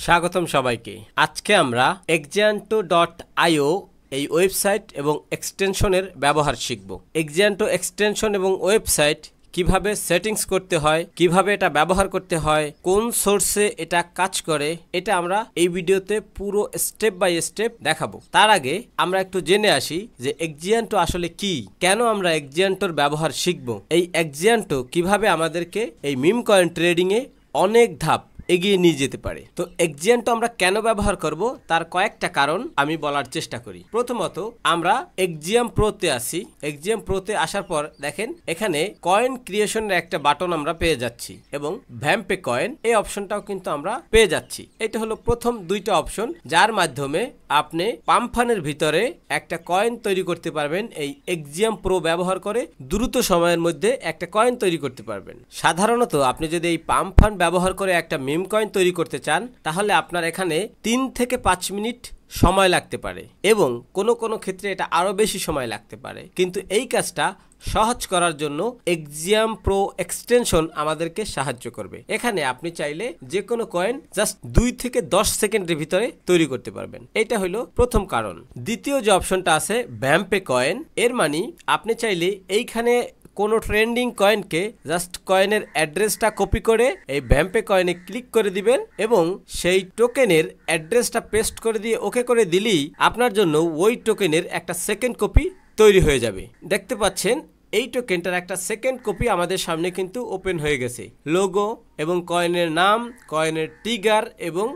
স্বাগতম সবাইকে। আজকে আমরা exjanto.io এই ওয়েবসাইট এবং এক্সটেনশনের ব্যবহার শিখব। exjanto এক্সটেনশন এবং ওয়েবসাইট কিভাবে সেটিংস করতে হয়, কিভাবে এটা ব্যবহার করতে হয়, কোন সোর্সে এটা কাজ করে, এটা আমরা এই ভিডিওতে পুরো স্টেপ বাই স্টেপ দেখাবো। তার আগে আমরা একটু জেনে আসি যে exjanto আসলে কি, কেন আমরা exjantoর ব্যবহার শিখব, এই exjanto কিভাবে আমাদেরকে এই মিম কয়েন ট্রেডিং এ অনেক ধাপ এগিয়ে নিয়ে যেতে পারে। তো exjanto আমরা কেন ব্যবহার করব তার কয়েকটা কারণ আমি বলার চেষ্টা করি। প্রথমত আমরা Exium Pro তে আসি। Exium Pro তে আসার পর দেখেন এখানে কয়েন ক্রিয়েশনের একটা বাটন আমরা পেয়ে যাচ্ছি এবং ভ্যাম্পে কয়েন এই অপশনটাও কিন্তু আমরা পেয়ে যাচ্ছি। এটা হলো প্রথম দুইটা অপশন, যার মাধ্যমে আপনি পাম্প ফানের ভিতরে একটা কয়েন তৈরি করতে পারবেন। এই Exium Pro ব্যবহার করে দ্রুত সময়ের মধ্যে একটা কয়েন তৈরি করতে পারবেন। সাধারণত আপনি যদি এই পাম্প ফান ব্যবহার করে একটা মিম কয়েন তৈরি করতে চান তাহলে আপনার এখানে 3 থেকে 5 মিনিট সময় লাগতে পারে এবং কোনো ক্ষেত্রে এটা আরো বেশি সময় লাগতে পারে। কিন্তু এই কাজটা সহজ করার জন্য Exium Pro এক্সটেনশন আমাদেরকে সাহায্য করবে। এখানে আপনি চাইলে যে কোনো কয়েন জাস্ট 2 থেকে 10 সেকেন্ডের ভিতরে তৈরি করতে পারবেন। এটা হলো প্রথম কারণ। দ্বিতীয় যে অপশনটা আছে ভ্যাম্পে কয়েন, এর মানে আপনি চাইলে এইখানে কোনো ট্রেন্ডিং কয়েনকে জাস্ট কয়েনের অ্যাড্রেসটা কপি করে এই ভ্যাম্পে কয়েনে ক্লিক করে দিবেন এবং সেই টোকেনের অ্যাড্রেসটা পেস্ট করে দিয়ে ওকে করে দিলেই আপনার জন্য ওই টোকেনের একটা সেকেন্ড কপি তৈরি হয়ে যাবে। দেখতে পাচ্ছেন এই টোকেনটার একটা সেকেন্ড কপি আমাদের সামনে কিন্তু ওপেন হয়ে গেছে। লোগো এবং কয়েনের নাম, কয়েনের ট্রিগার এবং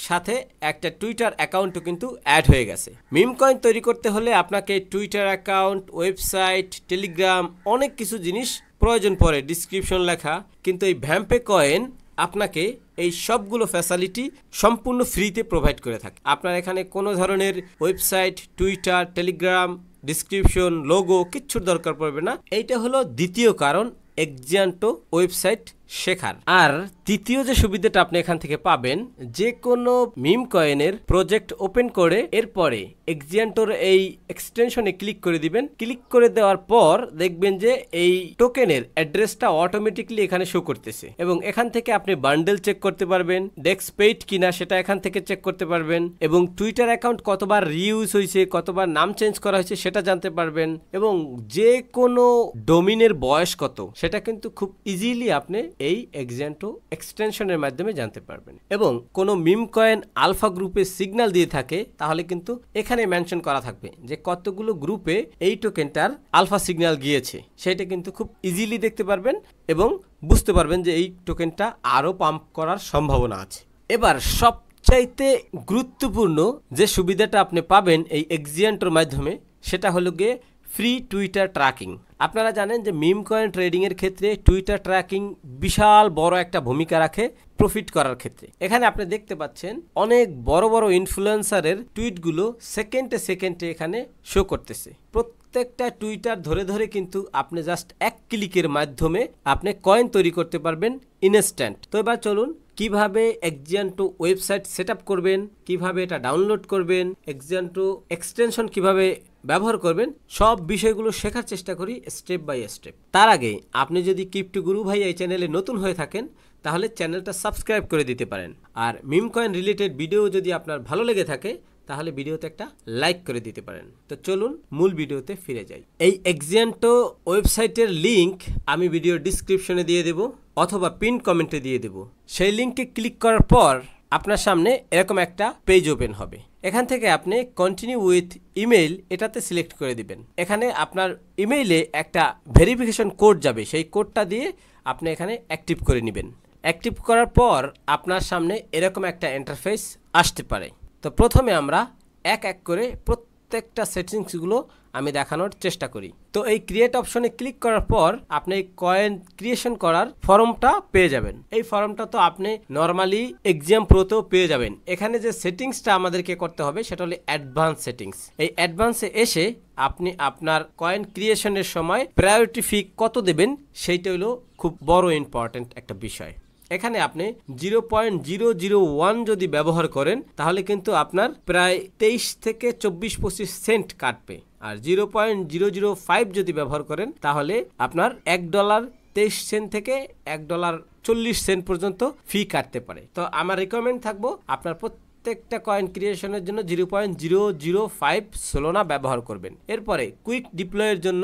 সাথে একটা টুইটার অ্যাকাউন্টও কিন্তু অ্যাড হয়ে গেছে। মিম কয়েন তৈরি করতে হলে আপনাকে টুইটার অ্যাকাউন্ট, ওয়েবসাইট, টেলিগ্রাম অনেক কিছু জিনিস প্রয়োজন পড়ে, ডিসক্রিপশন লেখা। কিন্তু এই ভ্যাম্পে কয়েন আপনাকে এই সবগুলো ফ্যাসিলিটি সম্পূর্ণ ফ্রিতে প্রোভাইড করে থাকে। আপনার এখানে কোনো ধরনের website, Twitter, Telegram, description, logo কিচ্ছুর দরকার পড়বে না। এইটা হলো দ্বিতীয় কারণ exjanto ওয়েবসাইট শেখার। আর তৃতীয় যে সুবিধাটা আপনি এখান থেকে পাবেন, যে কোনো মিম কয়েনের প্রজেক্ট ওপেন করে এরপরে exjantoর এই এক্সটেনশনে ক্লিক করে দিবেন। ক্লিক করে দেওয়ার পর দেখবেন যে এই টোকেনের অ্যাড্রেসটা অটোমেটিকলি এখানে শো করতেছে এবং এখান থেকে আপনি বান্ডেল চেক করতে পারবেন, ডেস্ক পেইড কিনা সেটা এখান থেকে চেক করতে পারবেন এবং টুইটার অ্যাকাউন্ট কতবার রিইউজ হয়েছে, কতবার নাম চেঞ্জ করা হয়েছে সেটা জানতে পারবেন এবং যে কোনো ডোমিনের বয়স কত সেটা কিন্তু খুব ইজিলি আপনি এই exjanto এক্সটেনশনের মাধ্যমে জানতে পারবেন। এবং কোনো মিম কয়েন আলফা গ্রুপে সিগন্যাল দিয়ে থাকে তাহলে কিন্তু এখানে মেনশন করা থাকবে যে কতগুলো গ্রুপে এই টোকেনটার আলফা সিগন্যাল গিয়েছে, সেটা কিন্তু খুব ইজিলি দেখতে পারবেন এবং বুঝতে পারবেন যে এই টোকেনটা আরো পাম্প করার সম্ভাবনা আছে। এবার সবচাইতে গুরুত্বপূর্ণ যে সুবিধাটা আপনি পাবেন এই exjantoর মাধ্যমে সেটা হলো গিয়ে ফ্রি টুইটার ট্র্যাকিং। আপনারা জানেন যে মিম কয়েন ট্রেডিং এর ক্ষেত্রে টুইটার ট্র্যাকিং বিশাল বড় একটা ভূমিকা রাখে প্রফিট করার ক্ষেত্রে। এখানে আপনি দেখতে পাচ্ছেন অনেক বড় বড় ইনফ্লুয়েন্সারের টুইটগুলো সেকেন্ডে সেকেন্ডে এখানে শো করতেছে। প্রত্যেকটা টুইটার ধরে ধরে কিন্তু আপনি জাস্ট এক ক্লিকের মাধ্যমে আপনি কয়েন তৈরি করতে পারবেন ইনস্ট্যান্ট। তো এবার চলুন কিভাবে exjanto ওয়েবসাইট সেটআপ করবেন, কিভাবে এটা ডাউনলোড করবেন, exjanto এক্সটেনশন কিভাবে ব্যবহার করবেন, সব বিষয়গুলো শেখার চেষ্টা করি স্টেপ বাই স্টেপ। তার আগে আপনি যদি ক্রিপ্টো গুরু ভাই এই চ্যানেলে নতুন হয়ে থাকেন তাহলে চ্যানেলটা সাবস্ক্রাইব করে দিতে পারেন। আর মিম কয়েন রিলেটেড ভিডিও যদি আপনার ভালো লেগে থাকে তাহলে ভিডিওতে একটা লাইক করে দিতে পারেন। তো চলুন মূল ভিডিওতে ফিরে যাই। এই exjanto ওয়েবসাইটের লিংক আমি ভিডিও ডিসক্রিপশনে দিয়ে দেব অথবা পিন কমেন্টে দিয়ে দেব। সেই লিংকে ক্লিক করার পর আপনার সামনে এরকম একটা পেজ ওপেন হবে। এখান থেকে আপনি কন্টিনিউ উইথ ইমেইল এটাতে সিলেক্ট করে দিবেন। এখানে আপনার ইমেইলে একটা ভেরিফিকেশন কোড যাবে, সেই কোডটা দিয়ে আপনি এখানে অ্যাক্টিভ করে নেবেন। অ্যাক্টিভ করার পর আপনার সামনে এরকম একটা ইন্টারফেস আসতে পারে। তো প্রথমে আমরা এক এক করে প্রত্যেকটা সেটিংসগুলো আমি দেখানোর চেষ্টা করি। তো এই ক্রিয়েট অপশনে ক্লিক করার পর আপনি কয়েন ক্রিয়েশন করার ফর্মটা পেয়ে যাবেন। এই ফর্মটা তো আপনি নরমালি Exium Pro তেও পেয়ে যাবেন। এখানে যে সেটিংসটা আমাদেরকে করতে হবে সেটা হলো অ্যাডভান্স সেটিংস। এই অ্যাডভান্সে এসে আপনি আপনার কয়েন ক্রিয়েশনের সময় প্রায়োরিটি ফি কত দেবেন সেইটা হলো খুব বড় ইম্পর্টেন্ট একটা বিষয়। এখানে আপনি 0.001 যদি ব্যবহার করেন তাহলে কিন্তু আপনার প্রায় 23 থেকে 24-25 সেন্ট কাটবে। আর 0.005 যদি ব্যবহার করেন তাহলে আপনার $1.23 থেকে $1 40 সেন্ট পর্যন্ত ফি কাটতে পারে। তো আমার রিকমেন্ড থাকবো আপনার প্রত্যেকটা কয়েন ক্রিয়েশনের জন্য 0.005 সোলোনা ব্যবহার করবেন। এরপরে কুইক ডিপ্লয়ের জন্য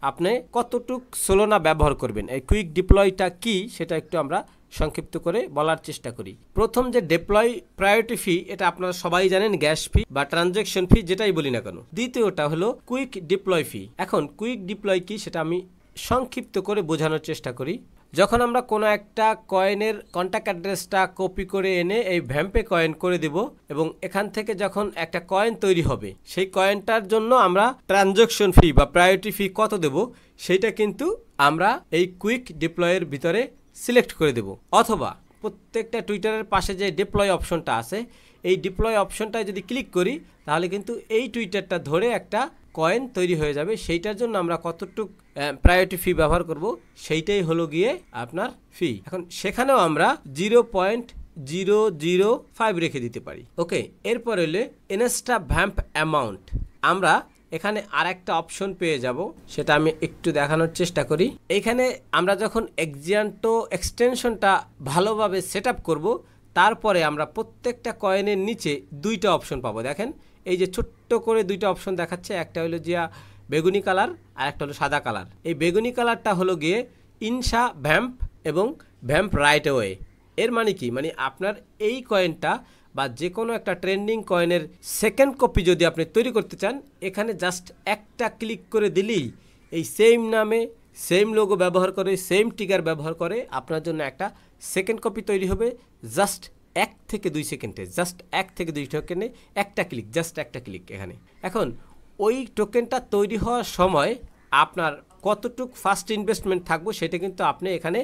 আপনি কতটুক সোলোনা ব্যবহার করবেন, এই কুইক ডিপ্লয়টা কি সেটা একটু আমরা সংক্ষিপ্ত করে বলার চেষ্টা করি। প্রথম যে ডিপ্লয় প্রায়োরিটি ফি, এটা আপনারা সবাই জানেন, গ্যাস ফি বা ট্রানজ্যাকশন ফি যেটাই বলি না কেন। দ্বিতীয়টা হলো কুইক ডিপ্লয় ফি। এখন কুইক ডিপ্লয় কি সেটা আমি সংক্ষিপ্ত করে বোঝানোর চেষ্টা করি। যখন আমরা কোনো একটা কয়েনের কন্ট্যাক্ট অ্যাড্রেসটা কপি করে এনে এই ভ্যাম্পে কয়েন করে দেব এবং এখান থেকে যখন একটা কয়েন তৈরি হবে সেই কয়েনটার জন্য আমরা ট্রানজ্যাকশন ফি বা প্রায়োরিটি ফি কত দেব সেইটা কিন্তু আমরা এই কুইক ডিপ্লয়ের ভিতরে সিলেক্ট করে দেব। অথবা প্রত্যেকটা টুইটারের পাশে যে ডিপ্লয় অপশনটা আছে এই ডিপ্লয় অপশনটায় যদি ক্লিক করি তাহলে কিন্তু এই টুইটারটা ধরে একটা কয়েন তৈরি হয়ে যাবে। সেইটার জন্য আমরা কতটুক প্রায়োরিটি ফি ব্যবহার করব সেইটাই হলো গিয়ে আপনার ফি। এখন সেখানেও আমরা 0.005 রেখে দিতে পারি। ওকে, এরপর হলে ইনস্টা ভ্যাম্প অ্যামাউন্ট। আমরা এখানে আরেকটা অপশন পেয়ে যাব, সেটা আমি একটু দেখানোর চেষ্টা করি। এখানে আমরা যখন এক্সিয়ান্টো এক্সটেনশনটা ভালোভাবে সেট আপ করবো তারপরে আমরা প্রত্যেকটা কয়েনের নিচে দুইটা অপশন পাবো। দেখেন এই যে ছোট্ট করে দুইটা অপশন দেখাচ্ছে, একটা হলো জিয়া বেগুনি কালার আর একটা হলো সাদা কালার। এই বেগুনি কালারটা হলো গিয়ে ইনসা ভ্যাম্প এবং ভ্যাম্প রাইট ওয়ে। এর মানে কি, মানে আপনার এই কয়েনটা বা যে কোনো একটা ট্রেন্ডিং কয়েনের সেকেন্ড কপি যদি আপনি তৈরি করতে চান, এখানে জাস্ট একটা ক্লিক করে দিলেই এই সেম নামে সেম লোগো ব্যবহার করে সেম টিকার ব্যবহার করে আপনার জন্য একটা সেকেন্ড কপি তৈরি হবে জাস্ট 1 থেকে 2 সেকেন্ডে। জাস্ট 1 থেকে 2 সেকেন্ডে একটা ক্লিক, জাস্ট একটা ক্লিক এখানে। এখন ওই টোকেনটা তৈরি হওয়ার সময় আপনার কতটুক ফার্স্ট ইনভেস্টমেন্ট থাকবো সেটা কিন্তু আপনি এখানে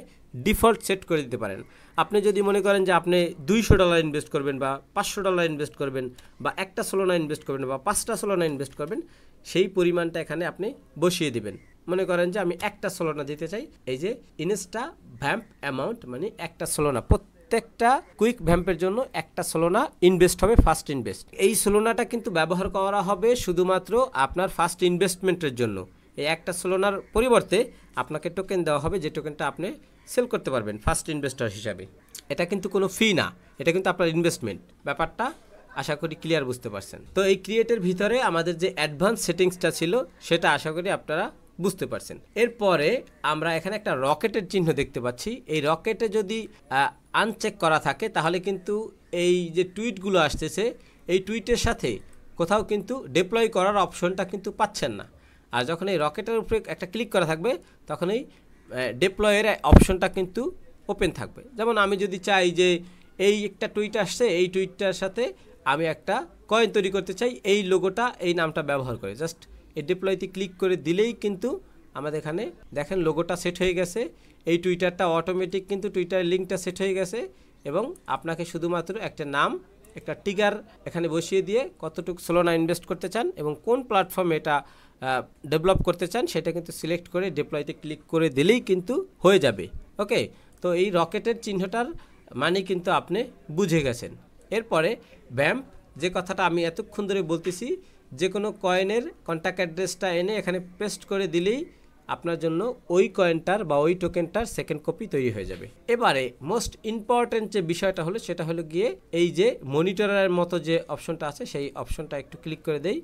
ডিফল্ট সেট করে দিতে পারেন। আপনি যদি মনে করেন যে আপনি $200 ইনভেস্ট করবেন বা $500 ইনভেস্ট করবেন বা একটা সোলোনা ইনভেস্ট করবেন বা 5টা সোলোনা ইনভেস্ট করবেন, সেই পরিমাণটা এখানে আপনি বসিয়ে দিবেন। মনে করেন যে আমি একটা সোলোনা দিতে চাই, এই যে ইনস্টা ভ্যাম্প অ্যামাউন্ট মানে একটা সোলোনা, প্রত্যেকটা কুইক ভ্যাম্পের জন্য একটা সোলোনা ইনভেস্ট হবে, ফার্স্ট ইনভেস্ট। এই সোলোনাটা কিন্তু ব্যবহার করা হবে শুধুমাত্র আপনার ফার্স্ট ইনভেস্টমেন্টের জন্য। এই একটা সোলোনার পরিবর্তে আপনাকে টোকেন দেওয়া হবে যে টোকেনটা আপনি সেল করতে পারবেন ফার্স্ট ইনভেস্টর হিসাবে। এটা কিন্তু কোনো ফি না, এটা কিন্তু আপনার ইনভেস্টমেন্ট। ব্যাপারটা আশা করি ক্লিয়ার বুঝতে পারছেন। তো এই ক্রিয়েটের ভিতরে আমাদের যে অ্যাডভান্স সেটিংসটা ছিল সেটা আশা করি আপনারা বুঝতে পারছেন। এরপরে আমরা এখানে একটা রকেটের চিহ্ন দেখতে পাচ্ছি। এই রকেটে যদি আনচেক করা থাকে তাহলে কিন্তু এই যে টুইটগুলো আসতেছে এই টুইটের সাথে কোথাও কিন্তু ডিপ্লয় করার অপশনটা কিন্তু পাচ্ছেন না। আর যখন এই রকেটের উপরে একটা ক্লিক করা থাকবে তখন এই ডিপ্লয়ের অপশনটা কিন্তু ওপেন থাকবে। যেমন আমি যদি চাই যে এই একটা টুইট আসছে, এই টুইটটার সাথে আমি একটা কয়েন তৈরি করতে চাই, এই লোগোটা এই নামটা ব্যবহার করে জাস্ট এই ডিপ্লয়তে ক্লিক করে দিলেই কিন্তু আমাদের এখানে দেখেন লোগোটা সেট হয়ে গেছে। এই টুইটারটা অটোমেটিক কিন্তু টুইটার লিঙ্কটা সেট হয়ে গেছে এবং আপনাকে শুধুমাত্র একটা নাম, একটা টিগার এখানে বসিয়ে দিয়ে কতটুকু সোলোনা ইনভেস্ট করতে চান এবং কোন প্ল্যাটফর্মে এটা ডেভেলপ করতে চান সেটা কিন্তু সিলেক্ট করে ডিপ্লয়তে ক্লিক করে দিলেই কিন্তু হয়ে যাবে। ওকে, তো এই রকেটের চিহ্নটার মানে কিন্তু আপনি বুঝে গেছেন। এরপরে ভ্যাম্প, যে কথাটা আমি এতক্ষণ ধরে বলতেছি, যে কোনো কয়েনের কন্ট্যাক্ট অ্যাড্রেসটা এনে এখানে পেস্ট করে দিলেই আপনার জন্য ওই কয়েনটার বা ওই টোকেনটার সেকেন্ড কপি তৈরি হয়ে যাবে। এবারে মোস্ট ইম্পর্টেন্ট যে বিষয়টা হলো সেটা হলো গিয়ে এই যে মনিটরের মতো যে অপশনটা আছে সেই অপশনটা একটু ক্লিক করে দেই।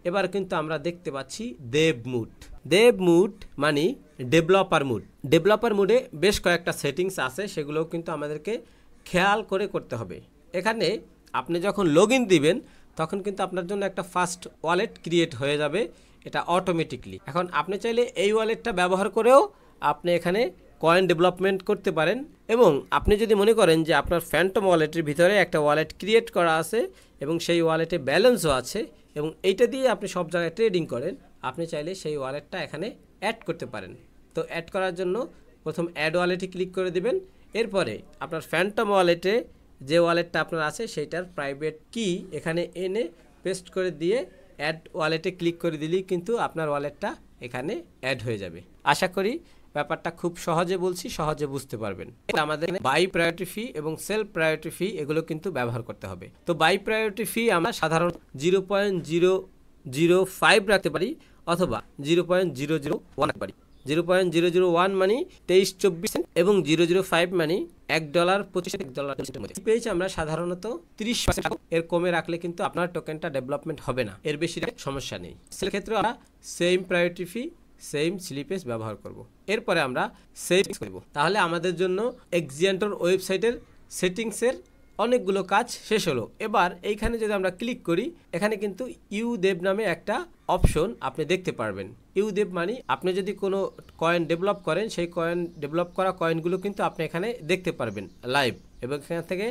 এবার কিন্তু আমরা দেখতে পাচ্ছি দেব মুড। দেব মুড মানে ডেভেলপার মুড। ডেভেলপার মুডে বেশ কয়েকটা সেটিংস আছে, সেগুলোও কিন্তু আমাদেরকে খেয়াল করে করতে হবে। এখানে আপনি যখন লগ ইন দিবেন তখন কিন্তু আপনার জন্য একটা ফার্স্ট ওয়ালেট ক্রিয়েট হয়ে যাবে, এটা অটোমেটিকলি। এখন আপনি চাইলে এই ওয়ালেটটা ব্যবহার করেও আপনি এখানে কয়েন ডেভেলপমেন্ট করতে পারেন এবং আপনি যদি মনে করেন যে আপনার ফ্যান্টম ওয়ালেটের ভিতরে একটা ওয়ালেট ক্রিয়েট করা আছে এবং সেই ওয়ালেটে ব্যালেন্সও আছে এবং এইটা দিয়ে আপনি সব জায়গায় ট্রেডিং করেন, আপনি চাইলে সেই ওয়ালেটটা এখানে অ্যাড করতে পারেন। তো অ্যাড করার জন্য প্রথম অ্যাড ওয়ালেটে ক্লিক করে দিবেন। এরপরে আপনার ফ্যান্টম ওয়ালেটে যে ওয়ালেটটা আপনার আছে সেইটার প্রাইভেট কি এখানে এনে পেস্ট করে দিয়ে অ্যাড ওয়ালেটে ক্লিক করে দিলেই কিন্তু আপনার ওয়ালেটটা এখানে অ্যাড হয়ে যাবে। আশা করি ব্যাপারটা খুব সহজে বলছি, সহজে বুঝতে পারবেন। আমাদের বাই প্রায়োরিটি ফি এবং সেল প্রায়োরিটি ফি এগুলো কিন্তু ব্যবহার করতে হবে। তো বাই প্রায়োরিটি ফি আমরা সাধারণত 0.005 রাখতে পারি অথবা 0.001 রাখতে পারি। 0.001 মানে 23-24 সেন্ট এবং 005 মানে $1 25 $1 মধ্যে পেজ আমরা সাধারণত 30% এর কমে রাখলে কিন্তু আপনার টোকেনটা ডেভেলপমেন্ট হবে না, এর বেশি সমস্যা নেই। সেল ক্ষেত্রে আমরা সেম প্রায়োরিটি ফি সেম স্লিপেজ ব্যবহার করব। এরপরে আমরা সেটিংস করব। তাহলে আমাদের জন্য এক্সিয়ান্টোর ওয়েবসাইটের সেটিংসের অনেকগুলো কাজ শেষ হলো। এবার এইখানে যদি আমরা ক্লিক করি, এখানে কিন্তু ইউদেব নামে একটা অপশন আপনি দেখতে পারবেন। ইউদেব মানে আপনি যদি কোনো কয়েন ডেভেলপ করেন, সেই কয়েন ডেভেলপ করা কয়েনগুলো কিন্তু আপনি এখানে দেখতে পারবেন লাইভ, এবং এখান থেকে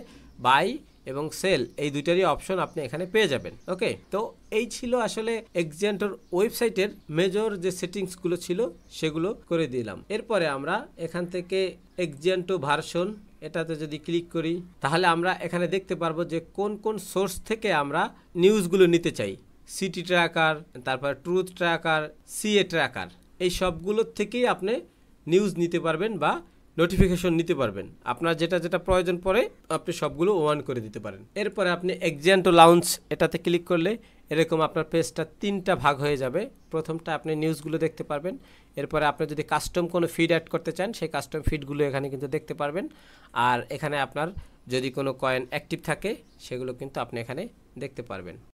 বাই এবং সেল এই দুইটারই অপশন আপনি এখানে পেয়ে যাবেন। ওকে, তো এই ছিল আসলে এক্সিয়ান্টোর ওয়েবসাইটের মেজর যে সেটিংসগুলো ছিল সেগুলো করে দিলাম। এরপরে আমরা এখান থেকে এক্সিয়ান্টো ভার্সন এটাতে যদি ক্লিক করি, তাহলে আমরা এখানে দেখতে পারবো যে কোন কোন সোর্স থেকে আমরা নিউজগুলো নিতে চাই। সিটি ট্র্যাকার, তারপর ট্রুথ ট্র্যাকার, সিএ ট্র্যাকার, এই সবগুলোর থেকেই আপনি নিউজ নিতে পারবেন বা নোটিফিকেশন নিতে পারবেন। আপনার যেটা যেটা প্রয়োজন পড়ে আপনি সবগুলো ওয়ান করে দিতে পারেন। এরপরে আপনি এক্সিয়ান্টো লাউঞ্জ এটাতে ক্লিক করলে এরকম আপনার পেজটা 3টা ভাগ হয়ে যাবে। প্রথমটা আপনি নিউজগুলো দেখতে পারবেন, এরপরে আপনি যদি কাস্টম কোনো ফিড অ্যাড করতে চান সেই কাস্টম ফিডগুলো এখানে কিন্তু দেখতে পারবেন। আর এখানে আপনার যদি কোনো কয়েন অ্যাক্টিভ থাকে সেগুলো কিন্তু আপনি এখানে দেখতে পারবেন।